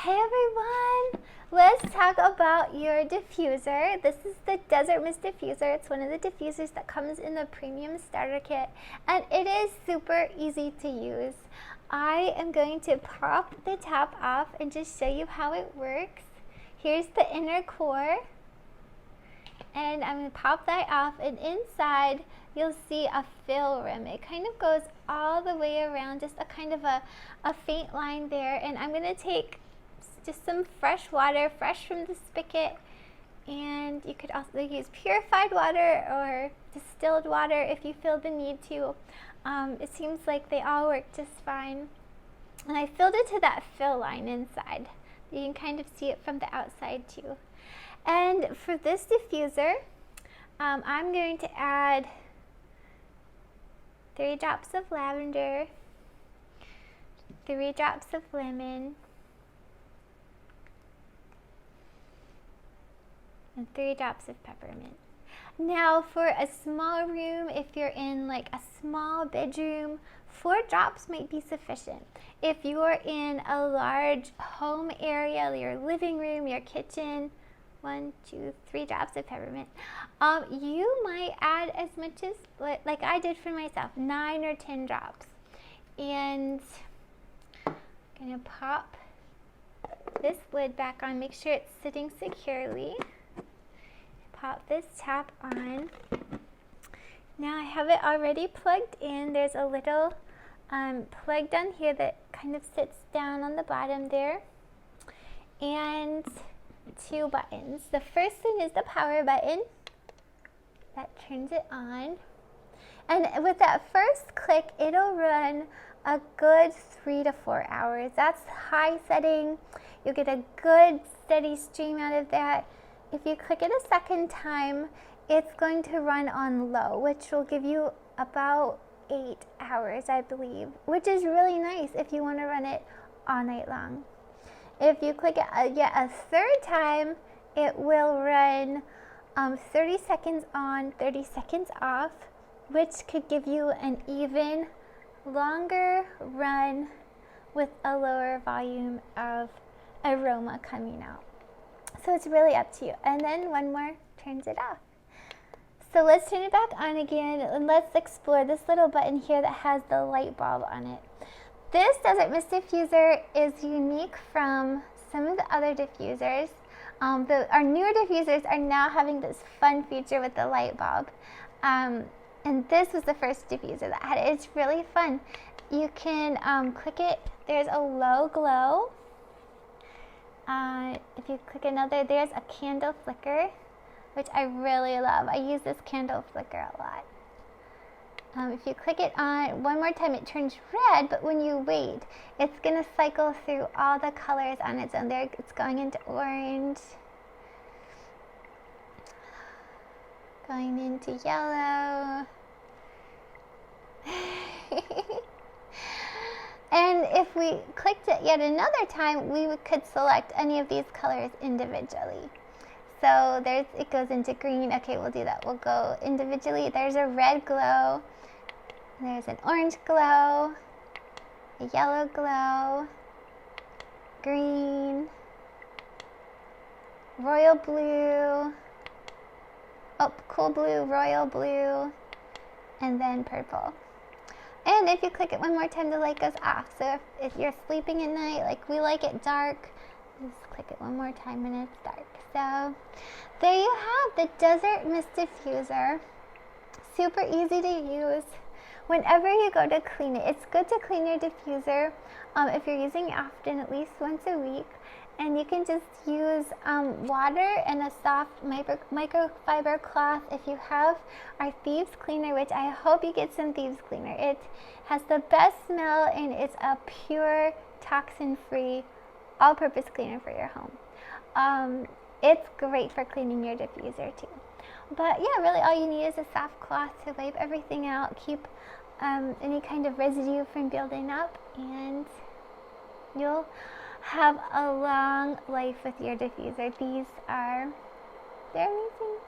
Hey everyone! Let's talk about your diffuser. This is the Desert Mist Diffuser. It's one of the diffusers that comes in the premium starter kit, and it is super easy to use. I am going to pop the top off and just show you how it works. Here's the inner core, and I'm going to pop that off, and inside you'll see a fill rim. It kind of goes all the way around, just a kind of a faint line there, and I'm going to take just some fresh water, fresh from the spigot, and you could also use purified water or distilled water if you feel the need to. It seems like they all work just fine. And I filled it to that fill line inside. You can kind of see it from the outside too. And for this diffuser, I'm going to add 3 drops of lavender, 3 drops of lemon, and 3 drops of peppermint. Now for a small room, if you're in like a small bedroom, 4 drops might be sufficient. If you're in a large home area, your living room, your kitchen, 1, 2, 3 drops of peppermint. You might add as much as, like I did for myself, 9 or 10 drops. And I'm gonna pop this lid back on, make sure it's sitting securely. Pop this top on. Now I have it already plugged in. There's a little plug down here that kind of sits down on the bottom there, and 2 buttons. The first one is the power button that turns it on, and with that first click it'll run a good 3 to 4 hours. That's high setting. You'll get a good steady stream out of that. If you click it a second time, it's going to run on low, which will give you about 8 hours, I believe, which is really nice if you want to run it all night long. If you click it yet a third time, it will run 30 seconds on, 30 seconds off, which could give you an even longer run with a lower volume of aroma coming out. So it's really up to you. And then one more turns it off. So let's turn it back on again, and let's explore this little button here that has the light bulb on it. This Desert Mist Diffuser is unique from some of the other diffusers. Our newer diffusers are now having this fun feature with the light bulb. And this was the first diffuser that had it. It's really fun. You can click it. There's a low glow. If you click another, there's a candle flicker, which I really love. I use this candle flicker a lot. If you click it on one more time, it turns red, but when you wait, it's going to cycle through all the colors on its own. There, it's going into orange, going into yellow. And if we clicked it yet another time, we could select any of these colors individually. So it goes into green. Okay, we'll do that. We'll go individually. There's a red glow. There's an orange glow, a yellow glow, green, royal blue, cool blue, royal blue, and then purple. And if you click it one more time, the light goes off. So if you're sleeping at night, like we like it dark, just click it one more time and it's dark. So there you have the Desert Mist Diffuser. Super easy to use. Whenever you go to clean it, it's good to clean your diffuser if you're using it often, at least once a week. And you can just use water and a soft microfiber cloth. If you have our Thieves Cleaner, which I hope you get some Thieves Cleaner. It has the best smell, and it's a pure, toxin-free, all-purpose cleaner for your home. It's great for cleaning your diffuser too. But yeah, really all you need is a soft cloth to wipe everything out, keep any kind of residue from building up, and you'll have a long life with your diffuser. They're amazing.